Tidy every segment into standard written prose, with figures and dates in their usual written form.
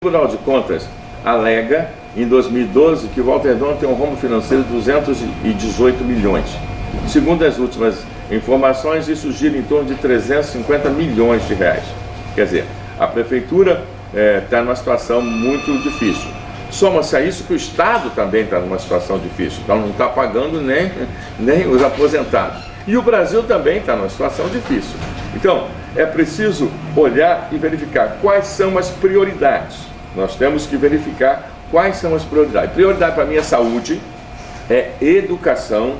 Tribunal de Contas alega, em 2012, que Volta Redonda tem um rombo financeiro de 218 milhões. Segundo as últimas informações, isso gira em torno de 350 milhões de reais. Quer dizer, a Prefeitura está numa situação muito difícil. Soma-se a isso que o Estado também está numa situação difícil, então não está pagando nem os aposentados. E o Brasil também está numa situação difícil. Então, é preciso olhar e verificar quais são as prioridades. Nós temos que verificar quais são as prioridades. Prioridade para mim é saúde, é educação,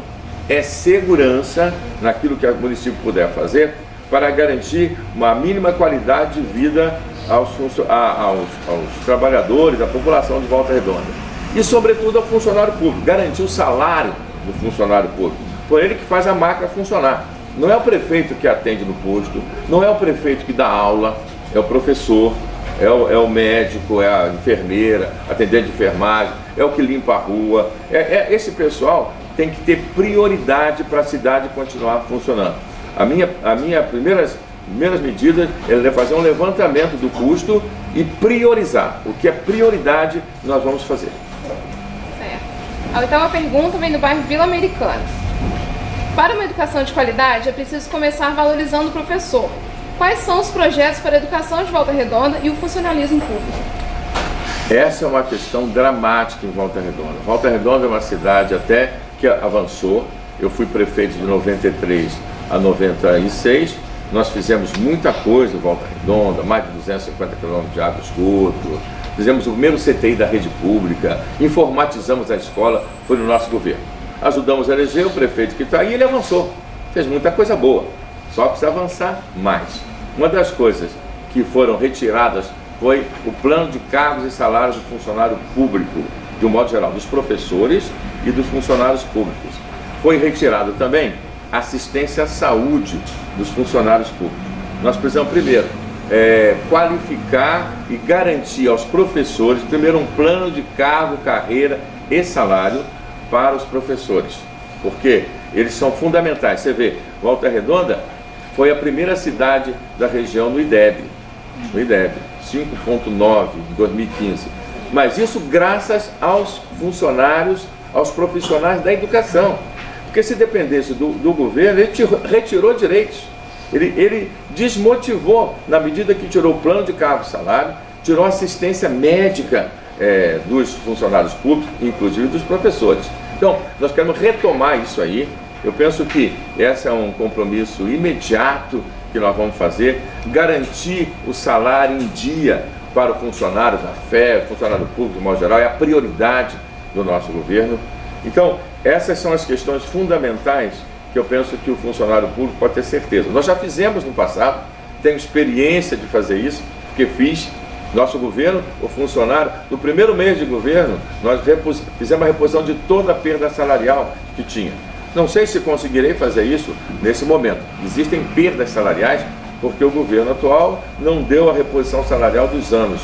é segurança naquilo que o município puder fazer para garantir uma mínima qualidade de vida aos trabalhadores, à população de Volta Redonda. E, sobretudo, ao funcionário público, garantir o salário do funcionário público. Por ele que faz a máquina funcionar. Não é o prefeito que atende no posto, não é o prefeito que dá aula, é o professor, é o médico, é a enfermeira, atendente de enfermagem, é o que limpa a rua. Esse pessoal tem que ter prioridade para a cidade continuar funcionando. A minha primeiras medidas é fazer um levantamento do custo e priorizar. O que é prioridade nós vamos fazer. Certo. A oitava pergunta vem do bairro Vila Americana. Para uma educação de qualidade, é preciso começar valorizando o professor. Quais são os projetos para a educação de Volta Redonda e o funcionalismo público? Essa é uma questão dramática em Volta Redonda. Volta Redonda é uma cidade até que avançou. Eu fui prefeito de 93 a 96. Nós fizemos muita coisa em Volta Redonda, mais de 250 quilômetros de água e esgoto. Fizemos o primeiro CTI da rede pública, informatizamos a escola, foi no nosso governo. Ajudamos a eleger o prefeito que está aí e ele avançou. Fez muita coisa boa, só precisa avançar mais. Uma das coisas que foram retiradas foi o plano de cargos e salários do funcionário público, de um modo geral, dos professores e dos funcionários públicos. Foi retirado também a assistência à saúde dos funcionários públicos. Nós precisamos, primeiro, qualificar e garantir aos professores, primeiro, um plano de cargo, carreira e salário para os professores, porque eles são fundamentais. Você vê, Volta Redonda foi a primeira cidade da região no IDEB, 5,9 em 2015. Mas isso graças aos funcionários, aos profissionais da educação. Porque se dependesse do governo, ele retirou direitos. Ele desmotivou, na medida que tirou o plano de cargo e salário, tirou assistência médica dos funcionários públicos, inclusive dos professores. Então, nós queremos retomar isso aí. Eu penso que esse é um compromisso imediato que nós vamos fazer, garantir o salário em dia para o funcionário da fé, o funcionário público de modo geral, é a prioridade do nosso governo. Então, essas são as questões fundamentais que eu penso que o funcionário público pode ter certeza. Nós já fizemos no passado, tenho experiência de fazer isso, porque fiz. Nosso governo, o funcionário, no primeiro mês de governo, nós fizemos a reposição de toda a perda salarial que tinha. Não sei se conseguirei fazer isso nesse momento. Existem perdas salariais porque o governo atual não deu a reposição salarial dos anos.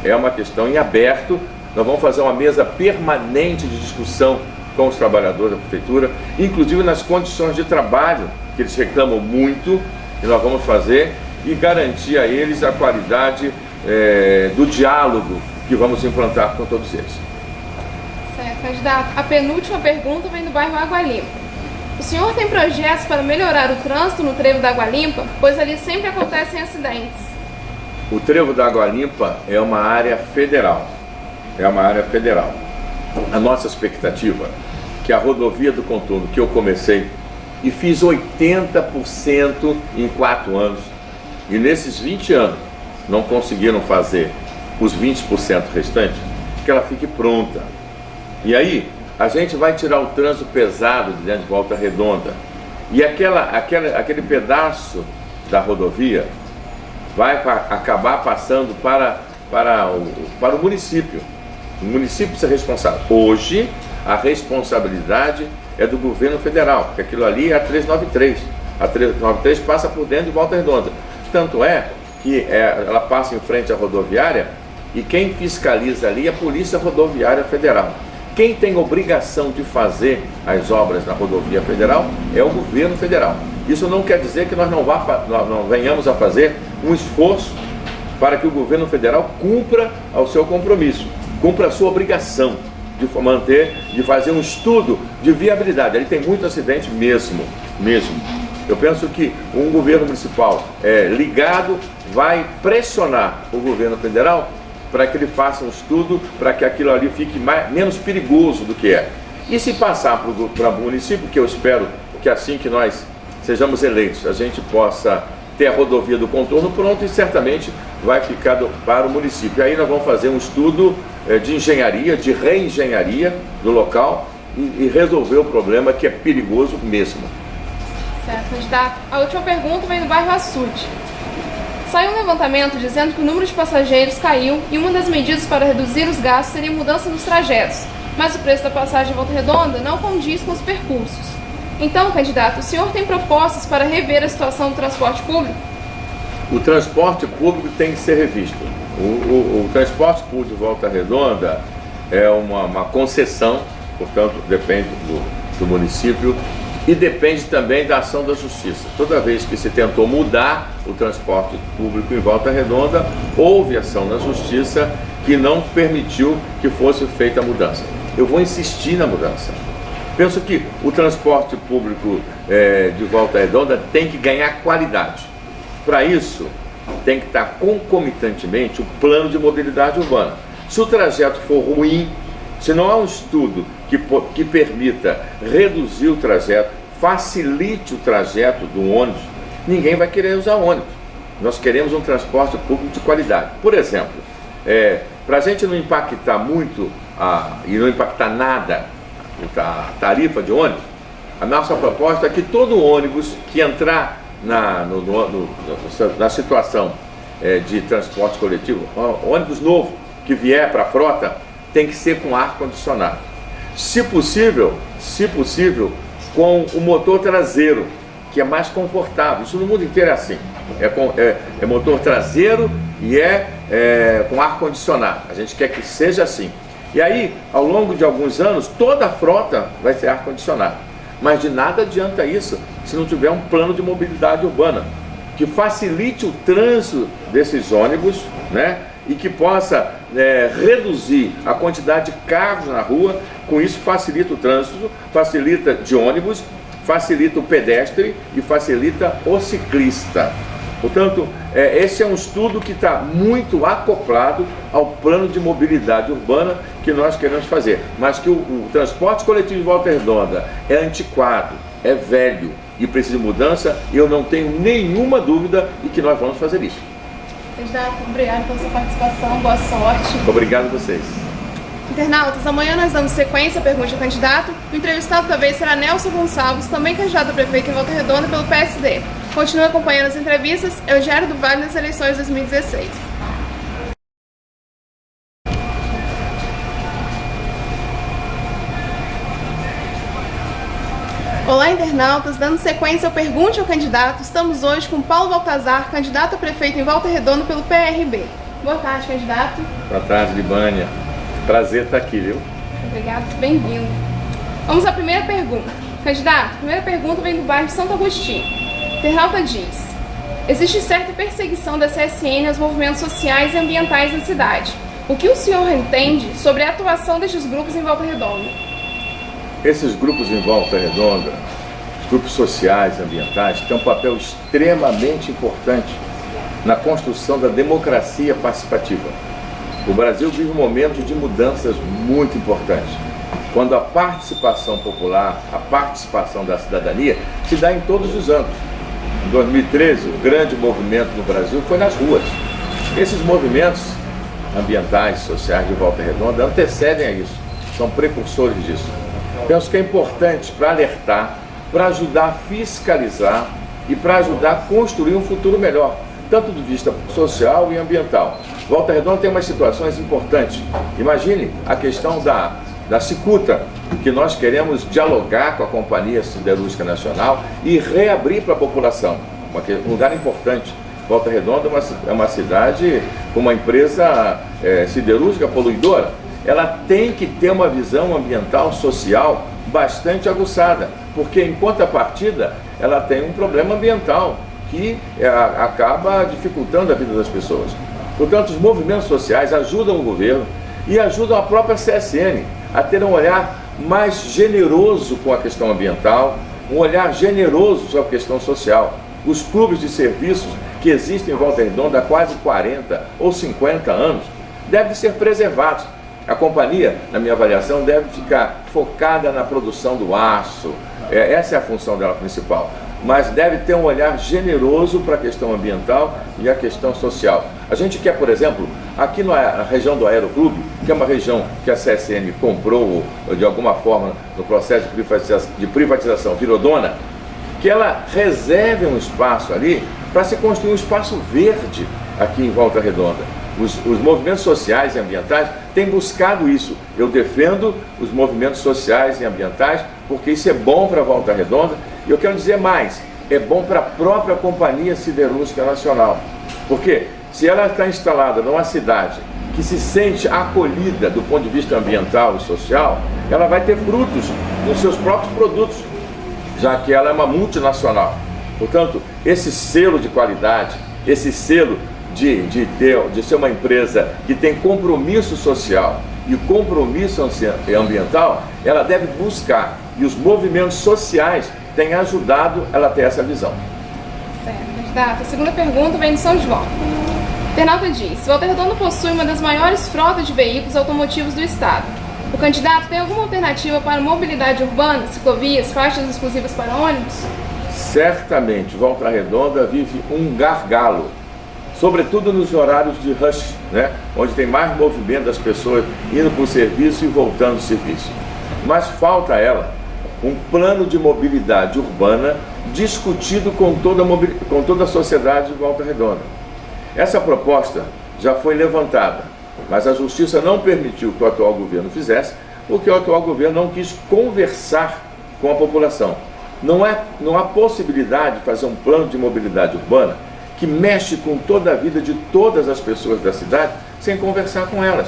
É uma questão em aberto. Nós vamos fazer uma mesa permanente de discussão com os trabalhadores da prefeitura, inclusive nas condições de trabalho, que eles reclamam muito, e nós vamos fazer, e garantir a eles a qualidade do diálogo que vamos implantar com todos eles. Certo, candidato. A penúltima pergunta vem do bairro Água Limpa. O senhor tem projetos para melhorar o trânsito no trevo da Água Limpa, pois ali sempre acontecem acidentes? O trevo da Água Limpa é uma área federal. A nossa expectativa é que a rodovia do contorno que eu comecei e fiz 80% em 4 anos, e nesses 20 anos não conseguiram fazer os 20% restantes, que ela fique pronta. E aí, a gente vai tirar o trânsito pesado de dentro de Volta Redonda. E aquele pedaço da rodovia vai acabar passando para o município. O município precisa ser responsável. Hoje, a responsabilidade é do governo federal, porque aquilo ali é a 393. A 393 passa por dentro de Volta Redonda. Tanto é que ela passa em frente à rodoviária e quem fiscaliza ali é a Polícia Rodoviária Federal. Quem tem obrigação de fazer as obras na rodovia federal é o governo federal. Isso não quer dizer que nós não venhamos a fazer um esforço para que o governo federal cumpra ao seu compromisso, cumpra a sua obrigação de fazer um estudo de viabilidade. Ali tem muito acidente mesmo. Eu penso que um governo municipal ligado vai pressionar o governo federal para que ele faça um estudo, para que aquilo ali fique menos perigoso do que é. E se passar para o município, que eu espero que assim que nós sejamos eleitos, a gente possa ter a rodovia do contorno pronto, e certamente vai ficar para o município. Aí nós vamos fazer um estudo de engenharia, de reengenharia do local e resolver o problema, que é perigoso mesmo. Certo, candidato. A última pergunta vem do bairro Açude. Saiu um levantamento dizendo que o número de passageiros caiu e uma das medidas para reduzir os gastos seria a mudança nos trajetos, mas o preço da passagem de Volta Redonda não condiz com os percursos. Então, candidato, o senhor tem propostas para rever a situação do transporte público? O transporte público tem que ser revisto. O transporte público de Volta Redonda é uma concessão, portanto, depende do município e depende também da ação da justiça. Toda vez que se tentou mudar o transporte público em Volta Redonda, houve ação na justiça que não permitiu que fosse feita a mudança. Eu vou insistir na mudança. Penso que o transporte público de Volta Redonda tem que ganhar qualidade. Para isso, tem que estar concomitantemente o plano de mobilidade urbana. Se o trajeto for ruim, se não há um estudo que permita reduzir o trajeto, facilite o trajeto do ônibus, ninguém vai querer usar ônibus. Nós queremos um transporte público de qualidade. Por exemplo, para a gente não impactar muito e não impactar nada a tarifa de ônibus, a nossa proposta é que todo ônibus que entrar na situação de transporte coletivo, ônibus novo que vier para a frota, tem que ser com ar-condicionado. Se possível, com o motor traseiro, que é mais confortável. Isso no mundo inteiro é assim. É motor traseiro e com ar-condicionado. A gente quer que seja assim. E aí, ao longo de alguns anos, toda a frota vai ser ar-condicionado. Mas de nada adianta isso se não tiver um plano de mobilidade urbana que facilite o trânsito desses ônibus, né? E que possa reduzir a quantidade de carros na rua. Com isso facilita o trânsito, facilita de ônibus, facilita o pedestre e facilita o ciclista. Portanto, esse é um estudo que está muito acoplado ao plano de mobilidade urbana que nós queremos fazer, mas que o transporte coletivo de Volta Redonda é antiquado, é velho e precisa de mudança, e eu não tenho nenhuma dúvida de que nós vamos fazer isso. Candidato, obrigado pela sua participação, boa sorte. Obrigado a vocês. Internautas, amanhã nós damos sequência à pergunta ao candidato. O entrevistado da vez será Nelson Gonçalves, também candidato a prefeito em Volta Redonda pelo PSD. Continue acompanhando as entrevistas. Eugério do Vale nas eleições 2016. Olá, internautas, dando sequência ao Pergunte ao Candidato, estamos hoje com Paulo Baltazar, candidato a prefeito em Volta Redonda pelo PRB. Boa tarde, candidato. Boa tarde, Libânia. Prazer estar aqui, viu? Obrigado, bem-vindo. Vamos à primeira pergunta. Candidato, a primeira pergunta vem do bairro Santo Agostinho. Internauta diz: existe certa perseguição da CSN aos movimentos sociais e ambientais na cidade. O que o senhor entende sobre a atuação destes grupos em Volta Redonda? Esses grupos em Volta Redonda, os grupos sociais e ambientais, têm um papel extremamente importante na construção da democracia participativa. O Brasil vive um momento de mudanças muito importantes, quando a participação popular, a participação da cidadania, se dá em todos os anos. Em 2013, o grande movimento no Brasil foi nas ruas. Esses movimentos ambientais, sociais de Volta Redonda antecedem a isso, são precursores disso. Penso que é importante para alertar, para ajudar a fiscalizar e para ajudar a construir um futuro melhor, tanto do vista social e ambiental. Volta Redonda tem umas situações importantes. Imagine a questão da cicuta, que nós queremos dialogar com a Companhia Siderúrgica Nacional e reabrir para a população. Um lugar importante. Volta Redonda é uma cidade com uma empresa siderúrgica poluidora. Ela tem que ter uma visão ambiental, social, bastante aguçada, porque em contrapartida ela tem um problema ambiental que acaba dificultando a vida das pessoas. Portanto, os movimentos sociais ajudam o governo e ajudam a própria CSN a ter um olhar mais generoso com a questão ambiental, um olhar generoso sobre a questão social. Os clubes de serviços que existem em Volta Redonda há quase 40 ou 50 anos devem ser preservados. A companhia, na minha avaliação, deve ficar focada na produção do aço, essa é a função dela principal, mas deve ter um olhar generoso para a questão ambiental e a questão social. A gente quer, por exemplo, aqui na região do Aeroclube, que é uma região que a CSN comprou, de alguma forma, no processo de privatização, virou dona, que ela reserve um espaço ali para se construir um espaço verde aqui em Volta Redonda. Os movimentos sociais e ambientais têm buscado isso. Eu defendo os movimentos sociais e ambientais porque isso é bom para Volta Redonda e eu quero dizer mais, é bom para a própria Companhia Siderúrgica Nacional. Porque se ela está instalada numa cidade que se sente acolhida do ponto de vista ambiental e social, ela vai ter frutos nos seus próprios produtos, já que ela é uma multinacional. Portanto, esse selo de qualidade, esse selo de ser uma empresa que tem compromisso social e compromisso ambiental, ela deve buscar, e os movimentos sociais têm ajudado ela a ter essa visão. Certo, candidato. A segunda pergunta vem de São João. O internauta diz: Volta Redonda possui uma das maiores frotas de veículos automotivos do estado. O candidato tem alguma alternativa para mobilidade urbana, ciclovias, faixas exclusivas para ônibus? Certamente, Volta Redonda vive um gargalo, sobretudo nos horários de rush, né? Onde tem mais movimento das pessoas indo para o serviço e voltando do serviço. Mas falta a ela um plano de mobilidade urbana discutido com toda a sociedade de Volta Redonda. Essa proposta já foi levantada, mas a Justiça não permitiu que o atual governo fizesse, porque o atual governo não quis conversar com a população. Não há possibilidade de fazer um plano de mobilidade urbana que mexe com toda a vida de todas as pessoas da cidade sem conversar com elas.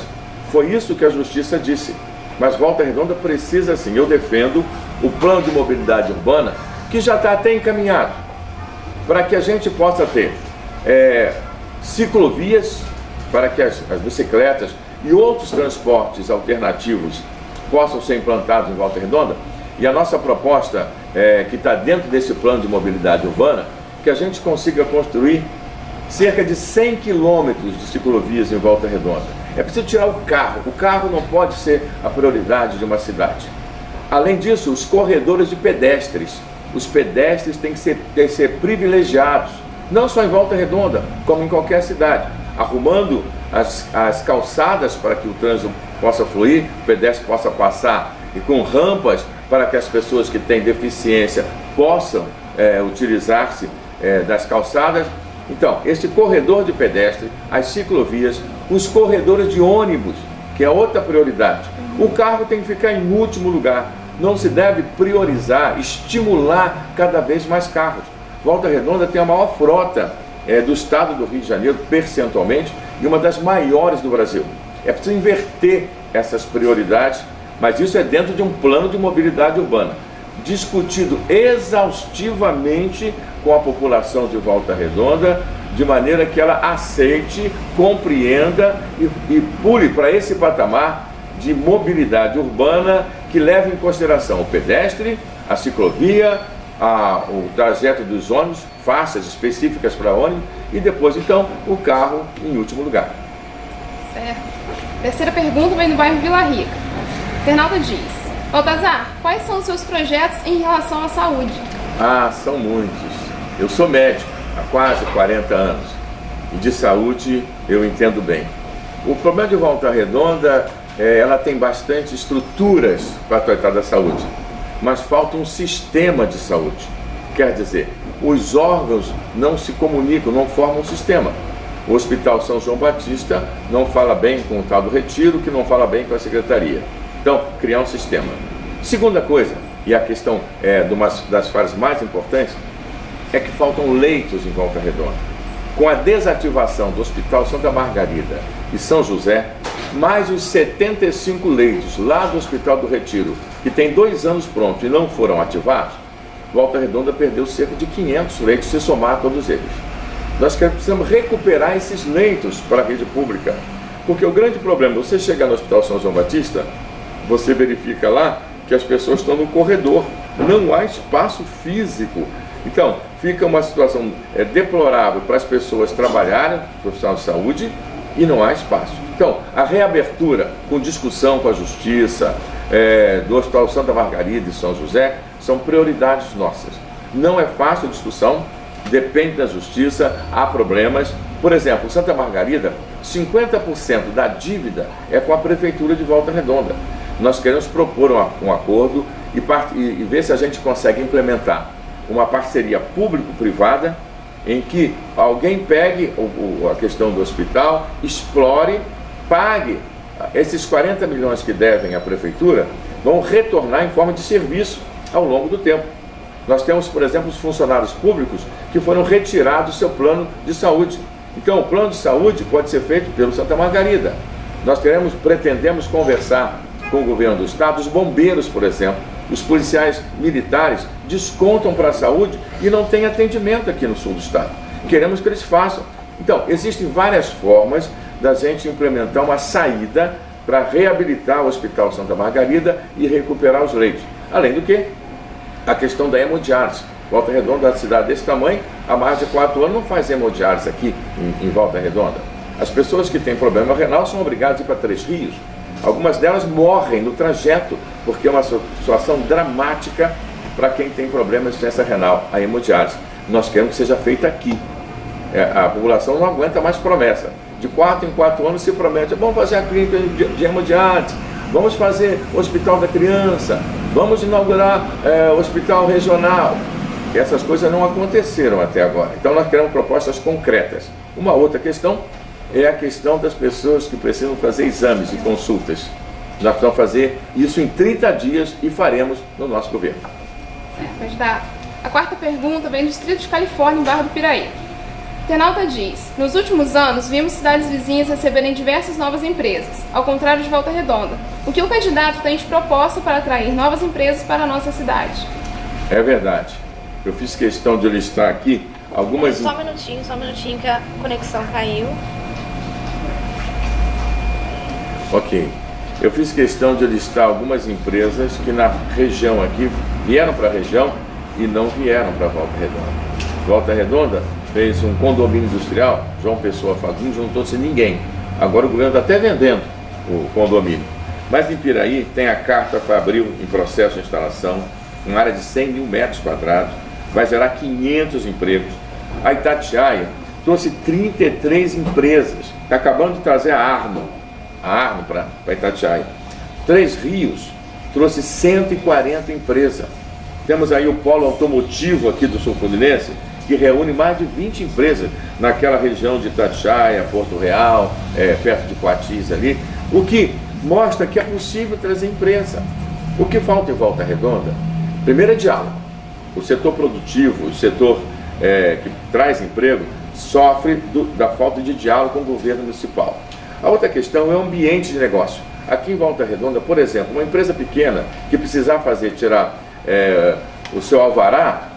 Foi isso que a Justiça disse. Mas Volta Redonda precisa sim. Eu defendo o plano de mobilidade urbana, que já está até encaminhado, para que a gente possa ter ciclovias, para que as bicicletas e outros transportes alternativos possam ser implantados em Volta Redonda. E a nossa proposta, que está dentro desse plano de mobilidade urbana, que a gente consiga construir cerca de 100 quilômetros de ciclovias em Volta Redonda. É preciso tirar o carro não pode ser a prioridade de uma cidade. Além disso, os corredores de pedestres. Os pedestres têm que ser privilegiados, não só em Volta Redonda, como em qualquer cidade, arrumando as calçadas para que o trânsito possa fluir, o pedestre possa passar, e com rampas para que as pessoas que têm deficiência possam utilizar-se das calçadas. Então, esse corredor de pedestre, as ciclovias, os corredores de ônibus, que é outra prioridade. O carro tem que ficar em último lugar. Não se deve priorizar, estimular cada vez mais carros. Volta Redonda tem a maior frota do estado do Rio de Janeiro, percentualmente, e uma das maiores do Brasil. É preciso inverter essas prioridades, mas isso é dentro de um plano de mobilidade urbana, discutido exaustivamente com a população de Volta Redonda, de maneira que ela aceite, compreenda e pule para esse patamar de mobilidade urbana que leva em consideração o pedestre, a ciclovia, o trajeto dos ônibus, faixas específicas para ônibus e depois, então, o carro em último lugar. Certo. Terceira pergunta vem do bairro Vila Rica. O internauta diz: Baltazar, quais são os seus projetos em relação à saúde? São muitos. Eu sou médico há quase 40 anos e de saúde eu entendo bem. O problema de Volta Redonda ela tem bastante estruturas para tratar da saúde, mas falta um sistema de saúde. Quer dizer, os órgãos não se comunicam, não formam um sistema. O Hospital São João Batista não fala bem com o tal do Retiro, que não fala bem com a Secretaria. Então, criar um sistema. Segunda coisa, e a questão de uma das fases mais importantes, é que faltam leitos em Volta Redonda. Com a desativação do Hospital Santa Margarida e São José, mais os 75 leitos lá do Hospital do Retiro, que tem 2 anos prontos e não foram ativados, Volta Redonda perdeu cerca de 500 leitos se somar todos eles. Nós precisamos recuperar esses leitos para a rede pública. Porque o grande problema, você chegar no Hospital São João Batista, você verifica lá que as pessoas estão no corredor, não há espaço físico. Então, fica uma situação deplorável para as pessoas trabalharem, profissional de saúde, e não há espaço. Então, a reabertura com discussão com a Justiça, do Hospital Santa Margarida e São José, são prioridades nossas. Não é fácil a discussão, depende da Justiça, há problemas. Por exemplo, Santa Margarida, 50% da dívida é com a Prefeitura de Volta Redonda. Nós queremos propor um acordo e ver se a gente consegue implementar uma parceria público-privada em que alguém pegue a questão do hospital, explore, pague esses 40 milhões que devem à Prefeitura, vão retornar em forma de serviço ao longo do tempo. Nós temos, por exemplo, os funcionários públicos que foram retirados do seu plano de saúde. Então, o plano de saúde pode ser feito pelo Santa Margarida. Nós pretendemos conversar com o governo do estado, os bombeiros, por exemplo, os policiais militares descontam para a saúde e não tem atendimento aqui no sul do estado. Queremos que eles façam. Então, existem várias formas da gente implementar uma saída para reabilitar o Hospital Santa Margarida e recuperar os leitos. Além do que, a questão da hemodiálise. Volta Redonda, uma cidade desse tamanho, há mais de 4 anos não faz hemodiálise aqui em Volta Redonda. As pessoas que têm problema renal são obrigadas a ir para Três Rios. Algumas delas morrem no trajeto, porque é uma situação dramática para quem tem problema de insuficiência renal, a hemodiálise. Nós queremos que seja feita aqui. A população não aguenta mais promessa. De 4 em 4 anos se promete, vamos fazer a clínica de hemodiálise, vamos fazer o hospital da criança, vamos inaugurar o hospital regional. Essas coisas não aconteceram até agora. Então nós queremos propostas concretas. Uma outra questão é a questão das pessoas que precisam fazer exames e consultas. Nós precisamos fazer isso em 30 dias e faremos no nosso governo. Candidato, a quarta pergunta vem do Distrito de Califórnia, em Barra do Piraí. O internauta diz: nos últimos anos, vimos cidades vizinhas receberem diversas novas empresas, ao contrário de Volta Redonda. O que o candidato tem de proposta para atrair novas empresas para a nossa cidade? É verdade. Eu fiz questão de listar aqui algumas... Só um minutinho que a conexão caiu. Ok. Eu fiz questão de listar algumas empresas que na região aqui vieram para a região e não vieram para Volta Redonda. Volta Redonda fez um condomínio industrial, João Pessoa Fagundes, juntou-se ninguém. Agora o governo está até vendendo o condomínio. Mas em Piraí tem a Carta Fabril em processo de instalação, uma área de 100 mil metros quadrados, vai gerar 500 empregos. A Itatiaia trouxe 33 empresas, está acabando de trazer a Arno para Itatiaia. Três Rios trouxe 140 empresas. Temos aí o polo automotivo aqui do Sul Fluminense, que reúne mais de 20 empresas naquela região de Itatiaia, Porto Real, perto de Coatis ali, o que mostra que é possível trazer empresa. O que falta em Volta Redonda? Primeiro é diálogo. O setor produtivo, o setor que traz emprego, sofre da falta de diálogo com o governo municipal. A outra questão é o ambiente de negócio. Aqui em Volta Redonda, por exemplo, uma empresa pequena que precisar tirar o seu alvará,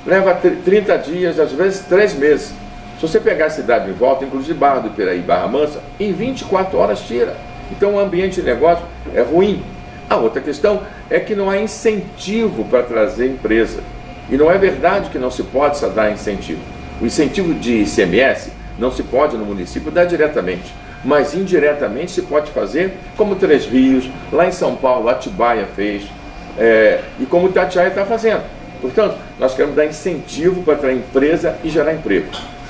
leva 30 dias, às vezes 3 meses. Se você pegar a cidade em volta, inclusive Barra do Piraí, Barra Mansa, em 24 horas tira. Então o ambiente de negócio é ruim. A outra questão é que não há incentivo para trazer empresa. E não é verdade que não se pode dar incentivo. O incentivo de ICMS não se pode no município dar diretamente, mas indiretamente se pode fazer, como Três Rios, lá em São Paulo, Atibaia fez, e como Itatiaia está fazendo. Portanto, nós queremos dar incentivo para atrair empresa e gerar emprego.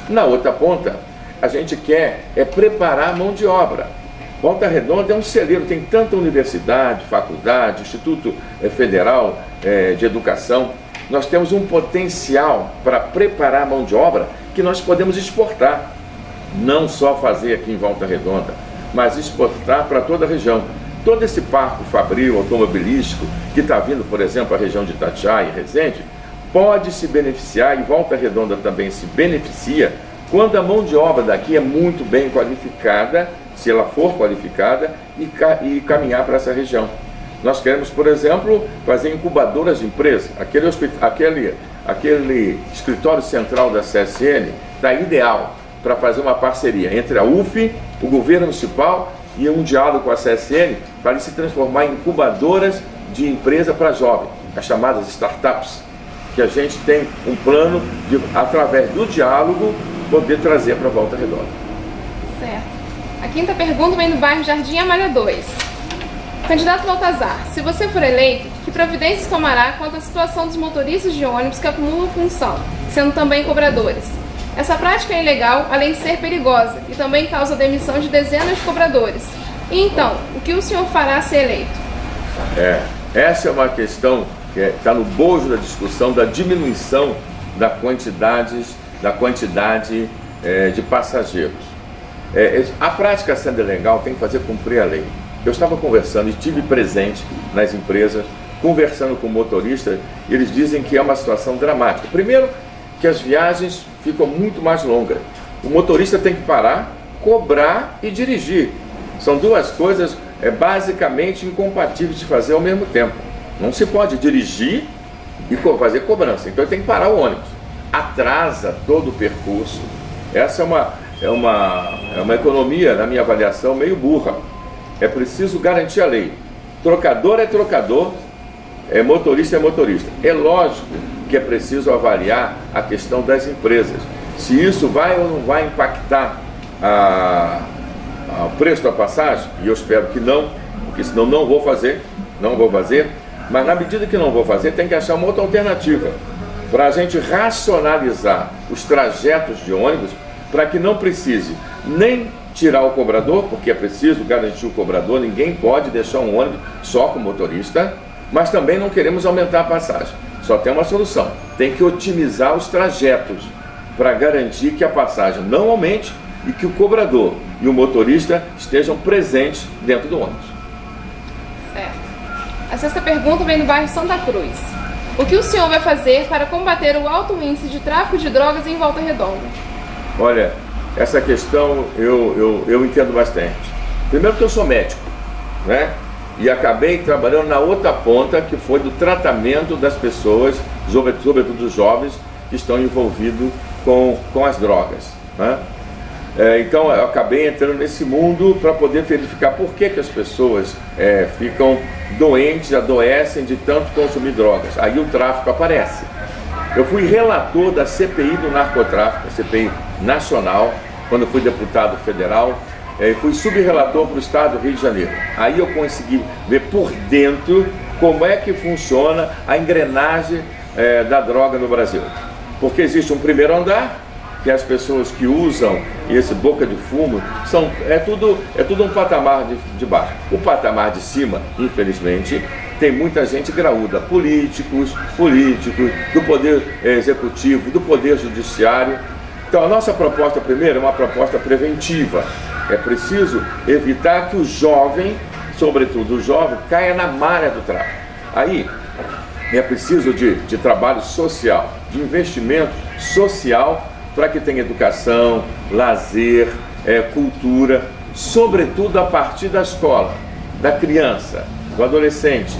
Na outra ponta, a gente quer preparar a mão de obra. Volta Redonda é um celeiro, tem tanta universidade, faculdade, Instituto Federal de Educação. Nós temos um potencial para preparar a mão de obra que nós podemos exportar. Não só fazer aqui em Volta Redonda, mas exportar para toda a região. Todo esse parque fabril automobilístico que está vindo, por exemplo, a região de Itatiaia e Resende, pode se beneficiar, e Volta Redonda também se beneficia, quando a mão de obra daqui é muito bem qualificada, se ela for qualificada, e caminhar para essa região. Nós queremos, por exemplo, fazer incubadoras de empresas. Aquele escritório central da CSN, está ideal para fazer uma parceria entre a UF, o governo municipal e um diálogo com a CSN para se transformar em incubadoras de empresa para jovens, as chamadas startups, que a gente tem um plano de, através do diálogo, poder trazer para a Volta Redonda. Certo. A quinta pergunta vem do bairro Jardim Amália 2. Candidato Baltazar, se você for eleito, que providências tomará quanto à situação dos motoristas de ônibus que acumulam função, sendo também cobradores? Essa prática é ilegal, além de ser perigosa, e também causa a demissão de dezenas de cobradores. E então, o que o senhor fará se eleito? Essa é uma questão que está no bojo da discussão da diminuição da quantidade de passageiros. A prática sendo ilegal tem que fazer cumprir a lei. Eu estava conversando e estive presente nas empresas, conversando com motoristas, e eles dizem que é uma situação dramática. Primeiro, que as viagens ficam muito mais longas. O motorista tem que parar, cobrar e dirigir. São duas coisas basicamente incompatíveis de fazer ao mesmo tempo. Não se pode dirigir e fazer cobrança. Então ele tem que parar o ônibus. Atrasa todo o percurso. Essa é uma economia, na minha avaliação, meio burra. É preciso garantir a lei. Trocador é trocador, motorista é motorista. É lógico que é preciso avaliar a questão das empresas. Se isso vai ou não vai impactar o preço da passagem, e eu espero que não, porque senão não vou fazer, mas na medida que não vou fazer, tem que achar uma outra alternativa para a gente racionalizar os trajetos de ônibus, para que não precise nem tirar o cobrador, porque é preciso garantir o cobrador, ninguém pode deixar um ônibus só com motorista, mas também não queremos aumentar a passagem. Só tem uma solução, tem que otimizar os trajetos para garantir que a passagem não aumente e que o cobrador e o motorista estejam presentes dentro do ônibus. Certo. A sexta pergunta vem do bairro Santa Cruz. O que o senhor vai fazer para combater o alto índice de tráfico de drogas em Volta Redonda? Olha, essa questão eu entendo bastante. Primeiro que eu sou médico, né? E acabei trabalhando na outra ponta, que foi do tratamento das pessoas, sobretudo dos jovens, que estão envolvidos com as drogas, né? Então eu acabei entrando nesse mundo para poder verificar por que as pessoas ficam doentes, adoecem de tanto consumir drogas. Aí o tráfico aparece. Eu fui relator da CPI do narcotráfico, a CPI nacional, quando eu fui deputado federal. Fui subrelator para o estado do Rio de Janeiro. Aí eu consegui ver por dentro como é que funciona a engrenagem da droga no Brasil. Porque existe um primeiro andar, que as pessoas que usam esse boca de fumo, é tudo um patamar de baixo. O patamar de cima, infelizmente, tem muita gente graúda, políticos do poder executivo, do poder judiciário. Então a nossa proposta primeiro é uma proposta preventiva. É preciso evitar que o jovem, sobretudo o jovem, caia na malha do tráfico. Aí é preciso de trabalho social, de investimento social, para que tenha educação, lazer, cultura, sobretudo a partir da escola, da criança, do adolescente,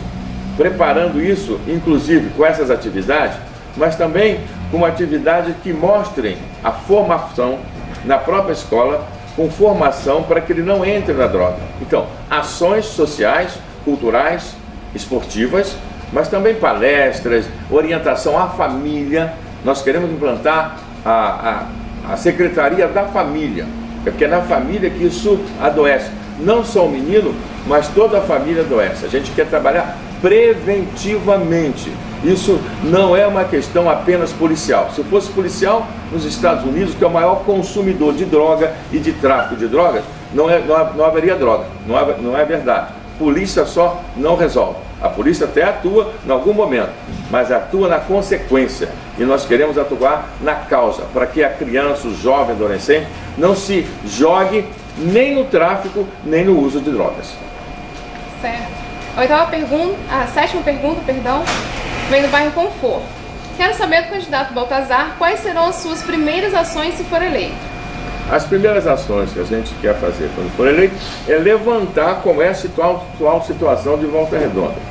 preparando isso, inclusive com essas atividades, mas também com atividades que mostrem a formação na própria escola, com formação para que ele não entre na droga. Então, ações sociais, culturais, esportivas, mas também palestras, orientação à família. Nós queremos implantar a Secretaria da Família, porque é na família que isso adoece. Não só o menino, mas toda a família adoece. A gente quer trabalhar preventivamente. Isso não é uma questão apenas policial. Se fosse policial, nos Estados Unidos, que é o maior consumidor de droga e de tráfico de drogas, não haveria droga. Não é verdade. Polícia só não resolve. A polícia até atua em algum momento, mas atua na consequência. E nós queremos atuar na causa, para que a criança, o jovem, adolescente, não se jogue nem no tráfico, nem no uso de drogas. Certo. A sétima pergunta, vem do bairro Conforto. Quero saber do candidato Baltazar quais serão as suas primeiras ações se for eleito. As primeiras ações que a gente quer fazer quando for eleito é levantar como é a atual situação de Volta Redonda.